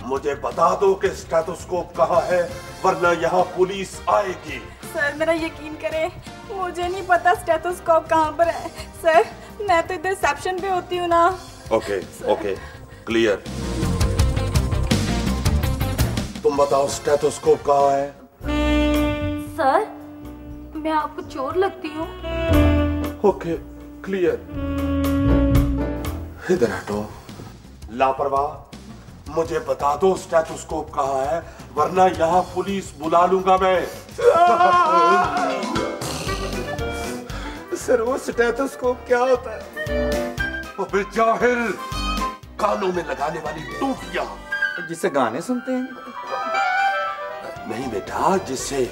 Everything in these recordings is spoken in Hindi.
मुझे बता दो कि स्टेथोस्कोप कहाँ है, वरना यहाँ पुलिस आएगी। सर मेरा यकीन करें, मुझे नहीं पता स्टेथोस्कोप कहाँ पर है। सर मैं तो इधर रिसेप्शन पे होती हूँ ना। Okay okay clear. तुम बताओ स्टेथोस्कोप कहाँ है? सर मैं आपको चोर लगती हूँ। Okay clear. इधर हटो। लापरवाह, मुझे बता दो स्टेथोस्कोप कहाँ है, वरना यहाँ पुलिस बुला लूंगा मैं। सर वो स्टेथोस्कोप क्या होता है? अबे जाहिल, कानों में लगाने वाली टूटियां। जिससे गाने सुनते हैं? नहीं बेटा, जिससे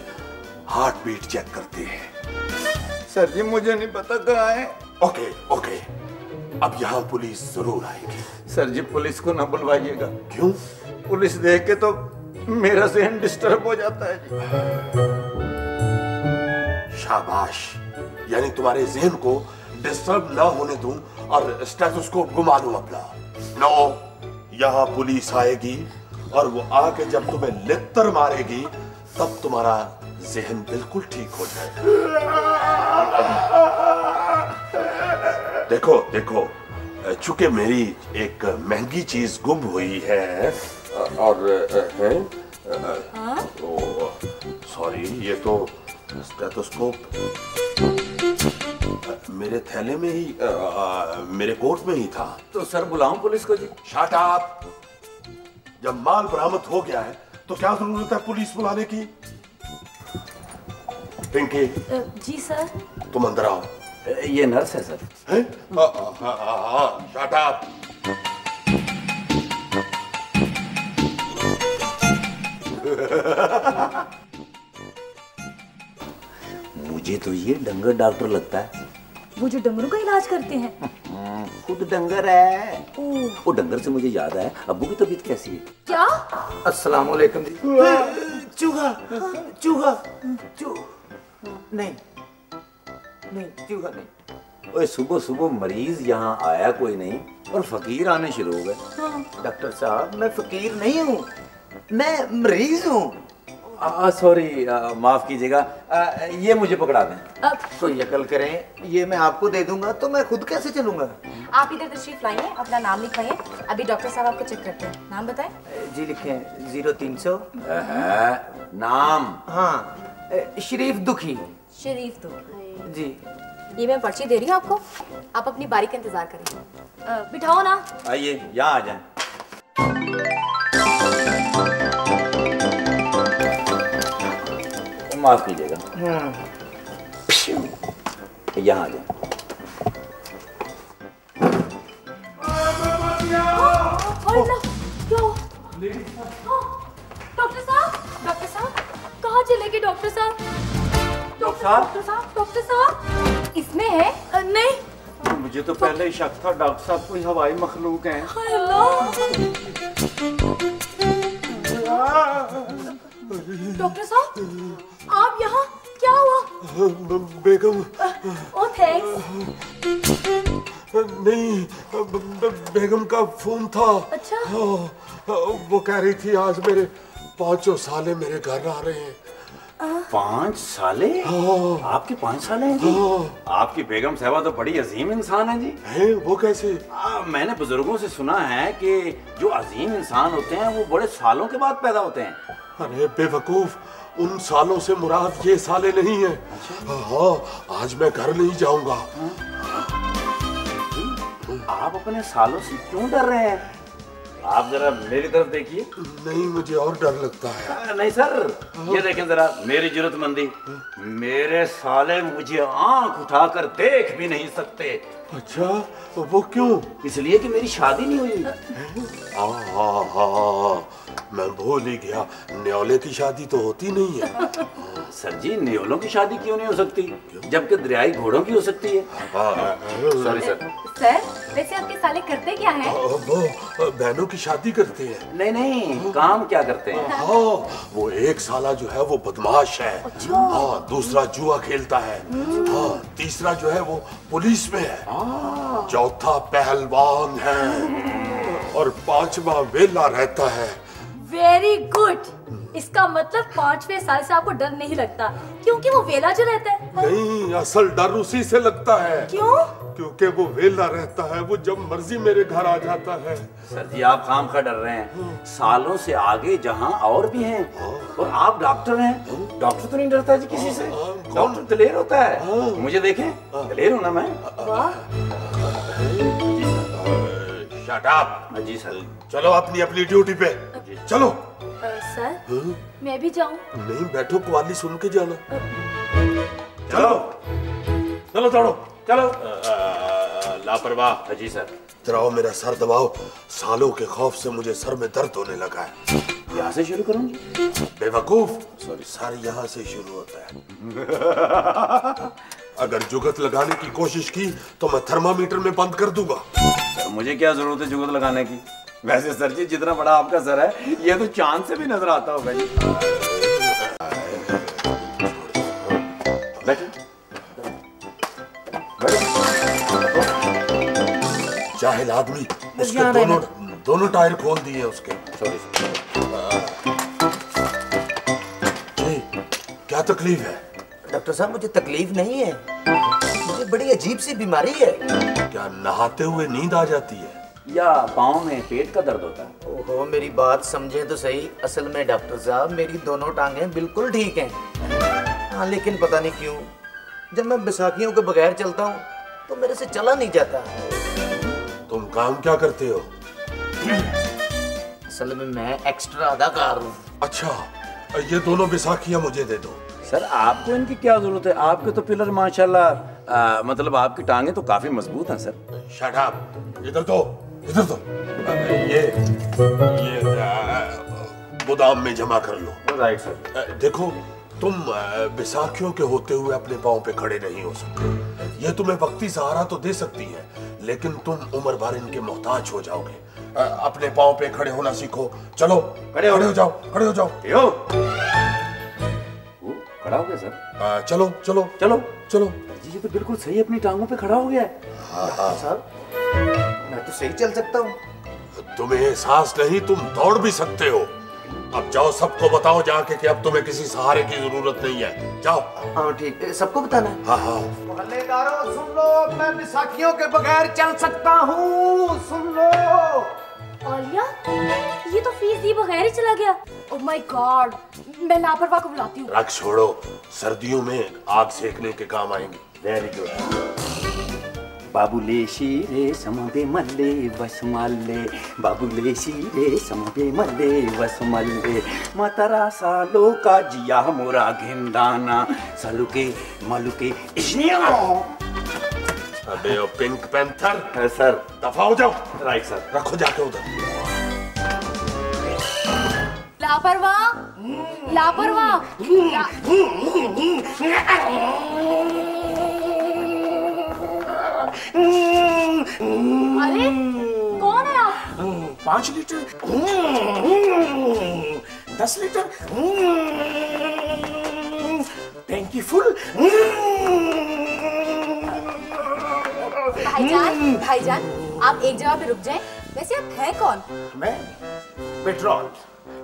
हार्ट बीट चेक करते हैं। सर जी मुझे नहीं पता कहाँ है। ओके ओके, अब यहाँ पुलिस जरूर आएगी। सर जी पुलिस को ना बुलवाइएगा। क्यों? पुलिस देख के तो मेरा ज़हन डिस्टर्ब हो जाता है जी। शाबाश, यानी तुम्हारे ज़हन को डिस्टर्ब ना होने दूं और स्टेथोस्कोप घुमा लूं अपना। नो, यहाँ पुलिस आएगी और वो आके जब तुम्हें लित्तर मारेगी तब तुम्हारा ज़हन बिल्कुल ठीक हो जाएगा। देखो देखो, चूंकि मेरी एक महंगी चीज गुम हुई है और सॉरी, ये तो स्टेथोस्कोप मेरे थैले में ही मेरे कोट में ही था। तो सर बुलाऊं पुलिस को जी? Shut up. जब माल बरामद हो गया है तो क्या जरूरत है पुलिस बुलाने की? पिंकी। जी सर। तुम अंदर आओ। ये नर्स है सर। हैं? Shut up. मुझे तो ये डंगर डॉक्टर लगता है। वो जो डंगरों का इलाज करते हैं। खुद डंगर है। वो डंगर से मुझे याद है, अब्बू की तबीयत कैसी है? क्या? अस्सलाम वालेकुम जी। चूहा चूहा नहीं नहीं, चूहा नहीं। ओए सुबह सुबह मरीज यहाँ आया कोई नहीं और फकीर आने शुरू हो गए। हाँ। डॉक्टर साहब मैं फकीर नहीं हूँ, मैं मरीज हूँ। सॉरी, माफ कीजिएगा, ये मुझे पकड़ा दें। अब कोई यकल करें, ये मैं आपको दे दूंगा तो मैं खुद कैसे चलूंगा? आप इधर तशरीफ लाइए, अपना नाम लिखवाइए। अभी डॉक्टर साहब आपको चेक करते हैं। नाम बताएं। जी लिखें 0300। नाम? हाँ, शरीफ दुखी। शरीफ दुखी जी। ये मैं पर्ची दे रही हूँ आपको, आप अपनी बारी का इंतजार करिए। बिठाओ ना। आइए यहाँ आ जाएं। माफ कीजिएगा, यहाँ आ जाएं। डॉक्टर साहब कहाँ चले गए? डॉक्टर साहब, डॉक्टर साहब इसमें है? नहीं, मुझे तो पहले ही शक था डॉक्टर साहब कोई हवाई मखलूक हैं। डॉक्टर साहब आप यहाँ, क्या हुआ? बेगम। Oh thanks. नहीं, बेगम का फोन था। अच्छा। वो कह रही थी आज मेरे 5 साले मेरे घर आ रहे हैं। 5 साले? आपके 5 साले हैं जी? आपकी बेगम साहबा तो बड़ी अजीम इंसान है जी। है? वो कैसे? मैंने बुजुर्गों से सुना है कि जो अजीम इंसान होते हैं वो बड़े सालों के बाद पैदा होते हैं। अरे बेवकूफ, उन सालों से मुराद ये साले नहीं है। हाँ, आज मैं घर नहीं जाऊंगा। आप अपने सालों से क्यों डर रहे हैं? आप जरा मेरी तरफ देखिए। नहीं, मुझे और डर लगता है। नहीं सर, ये देखें जरा मेरी जरूरतमंदी। मेरे साले मुझे आंख उठाकर देख भी नहीं सकते। अच्छा, वो क्यों? इसलिए कि मेरी शादी नहीं हुई। मैं भूल ही गया, न्योले की शादी तो होती नहीं है। सर जी, न्योलों की शादी क्यों नहीं हो सकती, जबकि दरियाई घोड़ों की हो सकती है। Sorry sir. सर, वैसे आपके साले करते क्या हैं? वो बहनों की शादी करते हैं। नहीं नहीं, काम क्या करते हैं? हाँ, वो एक साला जो है वो बदमाश है। हाँ, दूसरा जुआ खेलता है। हाँ, तीसरा जो है वो पुलिस में है। चौथा पहलवान है और पांचवा वेला रहता है। Very good. इसका मतलब 5वें साल से आपको डर नहीं लगता क्योंकि वो वेला जो रहता है। नहीं, असल डर उसी से लगता है। क्यों? क्योंकि वो वेला रहता है, वो जब मर्जी मेरे घर आ जाता है। सर जी, आप खाम खा डर रहे हैं। सालों से आगे जहां और भी हैं, और आप डॉक्टर हैं। डॉक्टर तो नहीं डरता जी किसी से। डॉक्टर दिलेर होता है। मुझे देखें, दिलेर हूं ना मैं। Shut up. जी सर। चलो अपनी अपनी ड्यूटी पे चलो। सर, मैं भी जाऊं? नहीं, बैठो, कवाली सुन के जाना। चलो चलो चलो चलो। लापरवाह। जी सर। जरा मेरा सर दबाओ, सालों के खौफ से मुझे सर में दर्द होने लगा है। यहाँ से शुरू करूँ? बेवकूफ, सॉरी, सर यहाँ से शुरू होता है। अगर जुगत लगाने की कोशिश की तो मैं थर्मामीटर में बंद कर दूंगा। सर, मुझे क्या जरूरत है जुगत लगाने की? वैसे सर जी, जितना बड़ा आपका सर है, ये तो चांद से भी नजर आता होगा जी। जाहिल आदमी, उसके दोनों टायर खोल दिए उसके। सॉरी। क्या तकलीफ है? डॉक्टर साहब, मुझे तकलीफ नहीं है, मुझे बड़ी अजीब सी बीमारी है। क्या नहाते हुए नींद आ जाती है या पाँव में पेट का दर्द होता है? ओहो, मेरी बात समझे तो सही। असल में डॉक्टर साहब, मेरी दोनों टांगें बिल्कुल ठीक हैं। हाँ, लेकिन पता नहीं क्यों जब मैं बैसाखियों के बगैर चलता हूँ तो मेरे से चला नहीं जाता। तुम काम क्या करते हो? असल में मैं एक्स्ट्रा अदाकार हूँ। अच्छा, ये दोनों बैसाखियां मुझे दे दो। सर, आपको इनकी क्या जरूरत है? आपके तो पिलर माशाल्लाह, मतलब आपकी टांगे तो काफी मजबूत हैं सर। Shut up. इधर तो ये गोदाम में जमा कर लो। Right sir. देखो, तुम बैसाखियों के होते हुए अपने पाँव पे खड़े नहीं हो सकते। ये तुम्हें वक्ती सहारा तो दे सकती है, लेकिन तुम उम्र भर इनके मोहताज हो जाओगे। अपने पाँव पे खड़े होना सीखो। चलो, खड़े हो जाओ, खड़े हो जाओ। खड़ा हो गया सर? चलो चलो चलो चलो। जी, ये तो बिल्कुल सही अपनी टांगों पे खड़ा हो गया है। हाँ साहब, मैं तो सही चल सकता हूँ। तुम्हें एहसास नहीं, तुम दौड़ भी सकते हो। अब जाओ, सबको बताओ जाके कि अब तुम्हें किसी सहारे की जरूरत नहीं है। जाओ। हाँ ठीक है, सबको बताना है। हाँ हाँ। मोहल्लेदारों सुन लो, मैं बैसाखियों के बगैर चल सकता हूँ, सुन लो। औलिया, ये तो फीस दिए बगैर ही चला गया। ओह माय गॉड, मैं लापरवाह को बुलाती हूँ। रख छोड़ो, सर्दियों में आग सेकने के काम आएंगे। Very good. बाबूले शीरे समबे मल्ले वसमल्ले, बाबूले शीरे समबे मल्ले वसमल्ले, मतरा सालो का जिया मोरा घिंदाना, सलुके मलुके इश्निया। अबे ओ पिंक पैंथर। सर। दफा हो जाओ। Right sir. रखो जाके उधर। लापरवाह, लापरवाह। अरे कौन है आप? 5 लीटर, 10 लीटर, टैंकी फुल। भाईजान, आप एक जगह पे रुक जाएं। वैसे आप हैं कौन? मैं पेट्रोल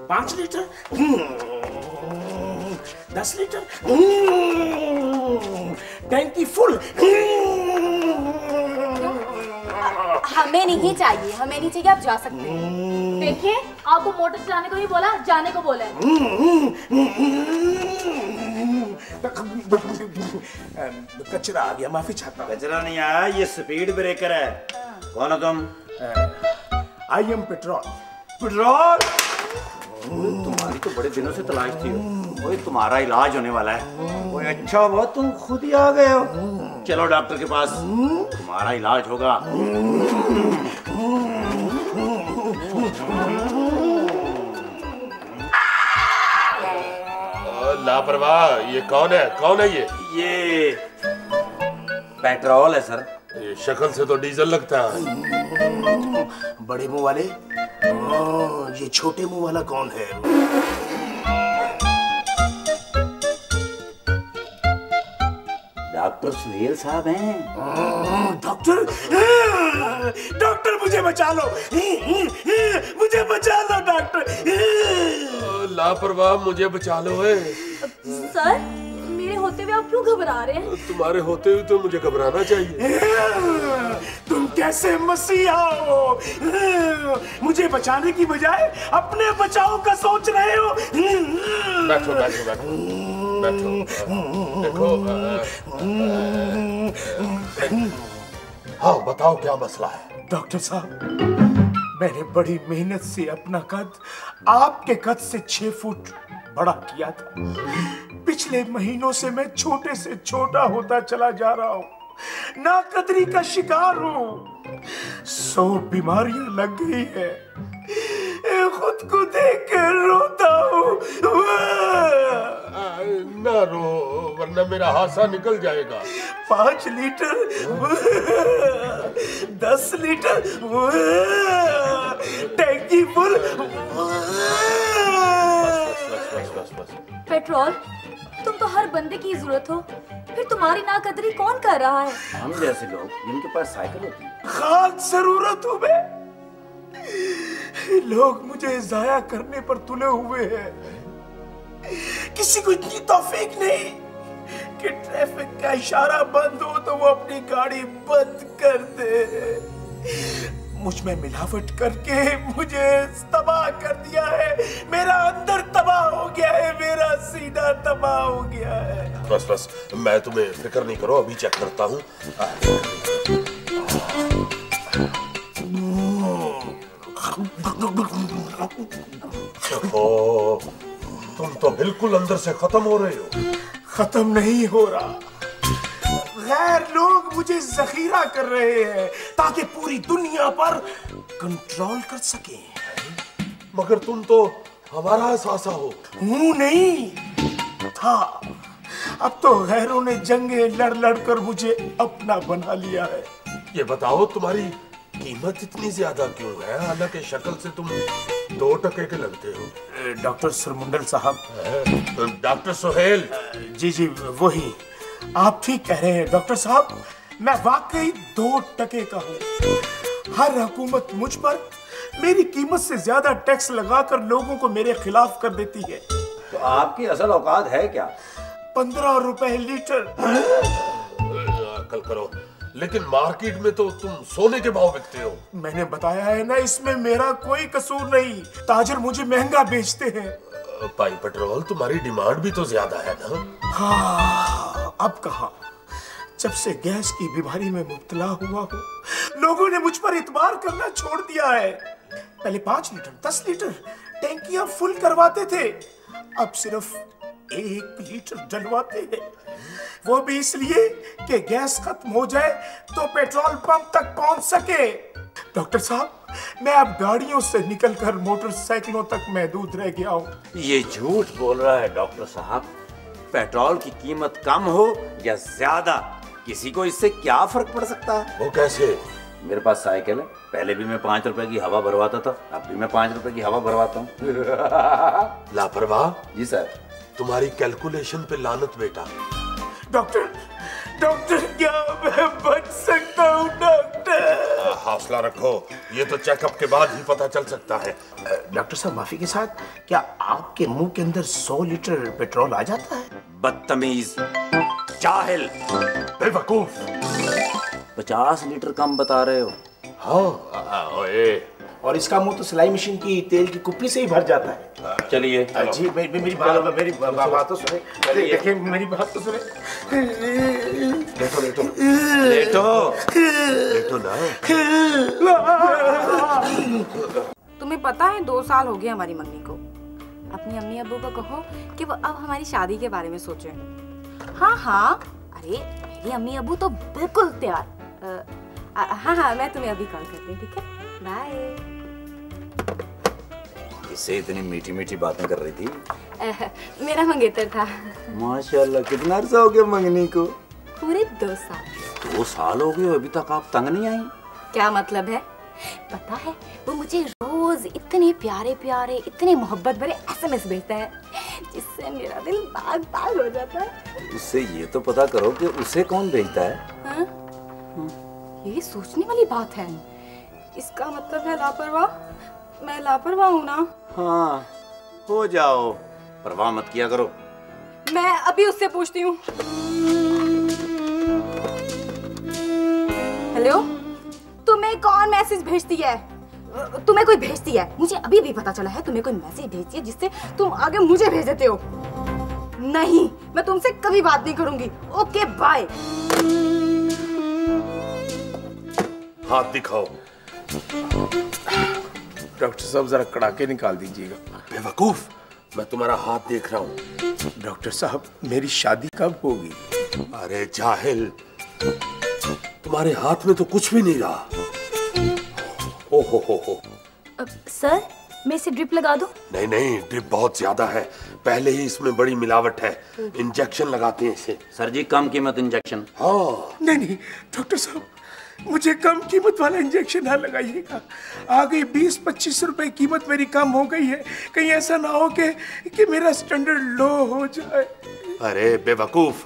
5 लीटर, 10 लीटर, टैंकी फुल। हमें नहीं चाहिए, हमें नहीं चाहिए, आप जा सकते हैं। देखिए, आपको मोटर चलाने को नहीं बोला, जाने को बोला है। कचरा आ गया, माफी चाहता हूँ। कचरा नहीं आया, ये स्पीड ब्रेकर है। कौन हो तुम? I am petrol. पेट्रोल। तुम्हारी तो बड़े दिनों से तलाश थी। ओए तुम्हारा इलाज होने वाला है। ओए अच्छा हुआ तुम खुद ही आ गए हो। चलो डॉक्टर के पास, तुम्हारा इलाज होगा। लापरवाह, ये कौन है? कौन है ये पेट्रोल है सर। ये शक्ल से तो डीजल लगता है। बड़े मुंह वाले, ये छोटे मुंह वाला कौन है? डॉक्टर सुहेल साहब हैं। डॉक्टर, डॉक्टर मुझे बचा लो, मुझे बचा लो डॉक्टर। लापरवाह, मुझे बचा लो। है सर, मेरे होते हुए आप क्यों घबरा रहे हैं? तुम्हारे होते हुए तो मुझे घबराना चाहिए। तुम कैसे मसीहा हो? मुझे बचाने की बजाय अपने बचाव का सोच रहे हो। बैठो बैठो बैठो बैठो। देखो, हाँ बताओ क्या मसला है? डॉक्टर साहब, मैंने बड़ी मेहनत से अपना कद आपके कद से 6 फुट बड़ा किया था। पिछले महीनों से मैं छोटे से छोटा होता चला जा रहा हूँ। नाकदरी का शिकार हूँ। 100 बीमारियां लग गई है। खुद को देख कर रोता हूँ। ना रो, वरना मेरा हासा निकल जाएगा। 5 लीटर, 10 लीटर, टैंकी फुल। पेट्रोल, तुम तो हर बंदे की जरूरत हो, फिर तुम्हारी नाकदरी कौन कर रहा है? हम जैसे लोग जिनके पास साइकिल होती है। खास जरूरत हूँ मैं। लोग मुझे जाया करने पर तुले हुए हैं। किसी को इतनी तौफीक नहीं कि ट्रैफिक का इशारा बंद हो तो वो अपनी गाड़ी बंद कर दे। मुझ में मिलावट करके मुझे तबाह कर दिया है। मेरा अंदर तबाह हो गया है, मेरा सीना तबाह हो गया है। बस बस, मैं तुम्हें फिक्र नहीं करो, अभी चेक करता हूँ। ओह, तुम तो बिल्कुल अंदर से खत्म हो रहे हो। खत्म नहीं हो रहा। गैर लोग मुझे जखीरा कर रहे हैं ताकि पूरी दुनिया पर कंट्रोल कर सके। मगर तुम तो हमारा सासा हो। हूं नहीं था। अब तो गैरों ने जंगे लड़ लड़ कर मुझे अपना बना लिया है। ये बताओ, तुम्हारी कीमत इतनी ज्यादा क्यों है? हालांकि शक्ल से तुम 2 टके के लगते हो। डॉक्टर सरमुंडल साहब। डॉक्टर सुहेल। जी जी वही। आप ठीक कह रहे हैं डॉक्टर साहब, मैं वाकई 2 टके का हूँ। हर हुकूमत मुझ पर मेरी कीमत से ज्यादा टैक्स लगाकर लोगों को मेरे खिलाफ कर देती है। तो आपकी असल औकात है क्या? 15 रुपए लीटर। अकल करो, लेकिन मार्केट में तो तुम सोने के भाव बिकते हो। मैंने बताया है ना, इसमें मेरा कोई कसूर नहीं। ताजर मुझे महंगा बेचते हैं। भाई पेट्रोल, तुम्हारी डिमांड भी तो ज्यादा है ना? हाँ, अब कहा। जब से गैस की बीमारी में मुब्तला हुआ हूँ, लोगों ने मुझ पर इतबार करना छोड़ दिया है। पहले 5 लीटर 10 लीटर टैंकियां फुल करवाते थे, अब सिर्फ 1 लीटर डलवाते हैं। वो भी इसलिए कि गैस खत्म हो जाए तो पेट्रोल पंप तक पहुंच सके। डॉक्टर साहब, मैं अब गाड़ियों से निकलकर मोटरसाइकिलों तक महदूद रह गया हूँ। ये झूठ बोल रहा है डॉक्टर साहब। पेट्रोल की कीमत कम हो या ज्यादा, किसी को इससे क्या फर्क पड़ सकता है? वो कैसे? मेरे पास साइकिल है। पहले भी मैं 5 रुपए की हवा भरवाता था, अब भी मैं 5 रुपए की हवा भरवाता हूँ। लापरवाह। जी सर। तुम्हारी कैलकुलेशन पे लानत बेटा। डॉक्टर, डॉक्टर, क्या मैं बच सकता हूँ डॉक्टर? हौसला रखो, ये तो चेकअप के बाद ही पता चल सकता है। डॉक्टर साहब, माफी के साथ, क्या आपके मुंह के अंदर 100 लीटर पेट्रोल आ जाता है? बदतमीज, जाहिल, बेवकूफ। 50 लीटर कम बता रहे हो। हाँ, ओए। और इसका मुंह तो सिलाई मशीन की तेल की कुप्पी से ही भर जाता है। चलिए जी, मेरी बात तो सुने। देखिए, मेरी बात तो सुने। लेटो लेटो लेटो। लेटो ना। तुम्हें पता है 2 साल हो गए हमारी मम्मी को। अपनी अम्मी अब्बू को कहो कि वो अब हमारी शादी के बारे में सोचें। हाँ हाँ, अरे मेरी अम्मी अब्बू तो बिल्कुल तैयार। हाँ हाँ, मैं तुम्हें अभी कॉल करती हूँ, ठीक है? बाय। इससे इतनी मीठी मीठी बातें कर रही थी। मेरा मंगेतर था। माशाल्लाह, कितना अर्सा हो गया मंगनी को? पूरे 2 साल। 2 साल हो गए, अभी तक आप तंग नहीं आई? क्या मतलब है? पता है, वो मुझे रोज इतने प्यारे प्यारे, इतने मोहब्बत भरे SMS भेजता है, जिससे मेरा दिल बाग बाग हो जाता है। उससे ये तो पता करो कि उसे कौन भेजता है। हाँ? ये सोचने वाली बात है। इसका मतलब है लापरवाह। मैं लापरवाह हूँ ना? हाँ, हो जाओ, परवाह मत किया करो। मैं अभी उससे पूछती हूँ। हेलो, तुम्हें कौन मैसेज भेजती है? तुम्हें कोई भेजती है? मुझे अभी भी पता चला है तुम्हें कोई मैसेज भेजती है जिससे तुम आगे मुझे भेज देते हो। नहीं, मैं तुमसे कभी बात नहीं करूंगी। Okay bye. हाथ दिखाओ। डॉक्टर साहब जरा कड़ाके निकाल दीजिएगा। बेवकूफ, मैं तुम्हारा हाथ देख रहा हूँ। डॉक्टर साहब, मेरी शादी कब होगी? अरे जाहिल, तुम्हारे हाथ में तो कुछ भी नहीं रहा। ओहो हो। सर, मैं इसे ड्रिप लगा दूं? नहीं नहीं, ड्रिप बहुत ज्यादा है, पहले ही इसमें बड़ी मिलावट है। इंजेक्शन लगाते हैं इसे। सर जी, कम कीमत इंजेक्शन। हाँ। नहीं नहीं डॉक्टर साहब, मुझे कम कीमत वाला इंजेक्शन ना लगाइएगा। आगे 20-25 रुपए कीमत मेरी कम हो गई है। कहीं ऐसा ना हो कि मेरा स्टैंडर्ड लो हो जाए। अरे बेवकूफ,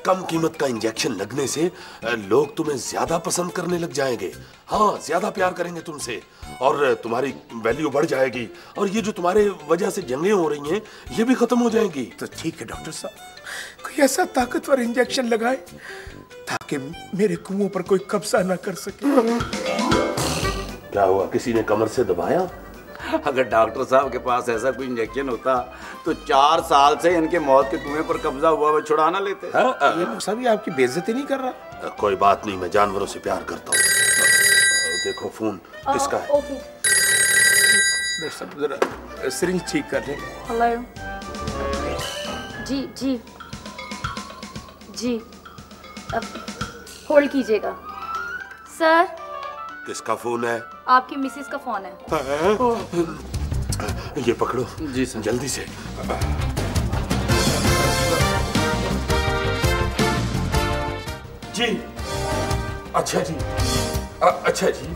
कम कीमत का इंजेक्शन लगने से लोग तुम्हें ज्यादा पसंद करने लग जाएंगे। हाँ, ज्यादा प्यार करेंगे तुमसे और तुम्हारी वैल्यू बढ़ जाएगी। और ये जो तुम्हारे वजह से जंगें हो रही हैं, ये भी खत्म हो जाएंगी। तो ठीक है डॉक्टर साहब, कोई ऐसा ताकतवर इंजेक्शन लगाए ताकि मेरे कुओं पर कोई कब्जा ना कर सके। क्या हुआ, किसी ने कमर से दबाया? अगर डॉक्टर साहब के पास ऐसा कोई इंजेक्शन होता तो 4 साल से इनके मौत के कुएं पर कब्जा हुआ वो छुड़ा ना लेते। ये मौसा भी आपकी बेइज्जती नहीं कर रहा? कोई बात नहीं, मैं जानवरों से प्यार करता हूँ। देखो फोन किसका है? ओके। डॉक्टर साहब जरा सिरिंज ठीक कर लें। हेलो। जी जी जी, अब होल्ड कीजिएगा। सर, किसका फोन है? आपकी मिसेस का फोन है। ये पकड़ो। जी सर। जल्दी से। जी, अच्छा जी, अच्छा जी,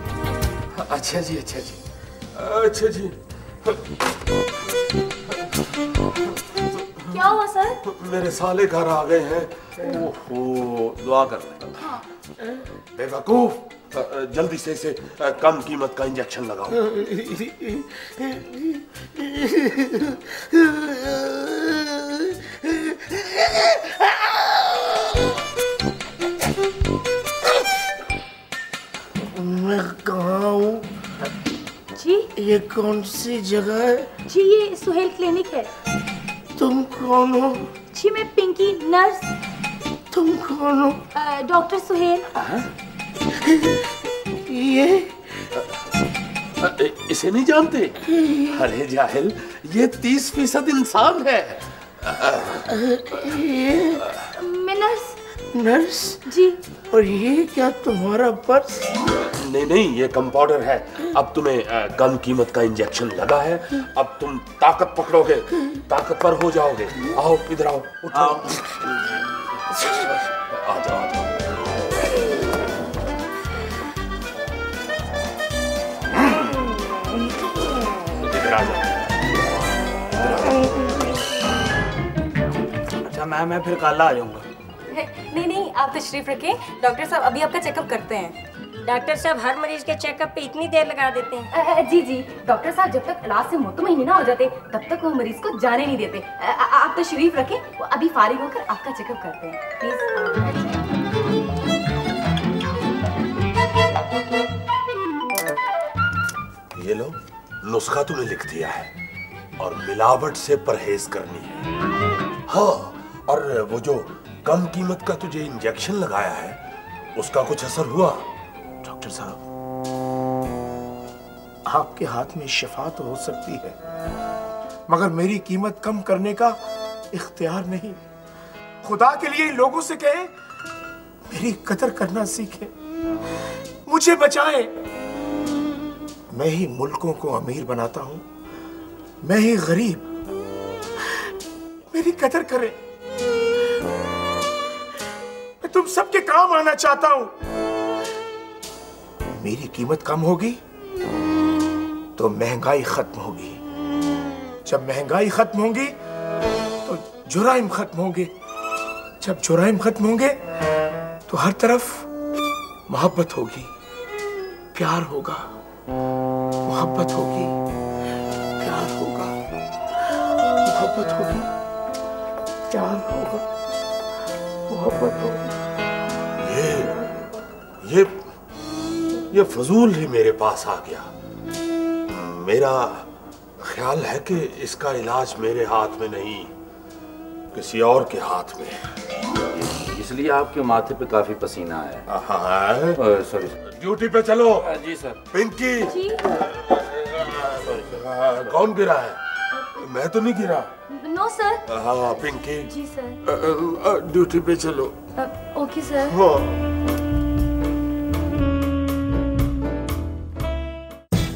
अच्छा जी, अच्छा जी, अच्छा जी। क्या हुआ सर? मेरे साले घर आ गए हैं। ओहो, दुआ कर लें। बेवकूफ, जल्दी से इसे कम कीमत का इंजेक्शन लगाओ। मैं कहाँ हूँ? जी, ये कौन सी जगह है? जी ये सुहेल क्लिनिक है। तुम कौन हो? जी मैं पिंकी, नर्स। तुम कौन हो? डॉक्टर सुहेल। ये इसे नहीं जानते? अरे जाहिल, ये 30% इंसान है। मैं नर्स। नर्स? जी। और ये क्या तुम्हारा पर्स? नहीं नहीं, ये कंपाउंडर है। अब तुम्हें कम कीमत का इंजेक्शन लगा है, अब तुम ताकत पकड़ोगे, ताकतवर हो जाओगे। आओ इधर आओ, उठो। आ जाओ, आ जाओ। इधर आ जाओ। अच्छा मैं फिर कल आ जाऊंगा। नहीं नहीं, आप तशरीफ रखें। डॉक्टर साहब अभी आपका चेकअप करते हैं। डॉक्टर साहब हर मरीज के चेकअप पे इतनी देर लगा देते हैं। जी जी, डॉक्टर साहब जब तक इलाज से मुतमईन ना हो जाते तब तक वो मरीज को जाने नहीं देते। आप तशरीफ रखें, वो अभी फारिग होकर आपका चेकअप करते हैं। प्लीज। ये लो, नुस्खा तुम्हें लिख दिया है और मिलावट से परहेज करनी है। हाँ, और वो जो कम कीमत का तुझे इंजेक्शन लगाया है, उसका कुछ असर हुआ? डॉक्टर साहब, आपके हाथ में शिफा तो हो सकती है, मगर मेरी कीमत कम करने का इख्तियार नहीं। खुदा के लिए लोगों से कहे मेरी कदर करना सीखे, मुझे बचाए। मैं ही मुल्कों को अमीर बनाता हूं, मैं ही गरीब। मेरी कदर करें। मैं तुम सबके काम आना चाहता हूं। मेरी कीमत कम होगी तो महंगाई खत्म होगी। जब महंगाई खत्म होगी तो जुराइम खत्म होंगे। जब जुराइम खत्म होंगे तो हर तरफ मोहब्बत होगी, प्यार होगा। मोहब्बत होगी, प्यार होगा। मोहब्बत होगी, प्यार होगा, मोहब्बत होगी। ये फजूल ही मेरे पास आ गया। मेरा ख्याल है कि इसका इलाज मेरे हाथ में नहीं, किसी और के हाथ में है। इसलिए आपके माथे पे काफी पसीना आया। हाँ, सॉरी। ड्यूटी पे चलो। जी सर। पिंकी, जी कौन गिरा है? मैं तो नहीं गिरा। No sir. हाँ पिंकी, जी सर। ड्यूटी पे चलो। Okay sir. हाँ।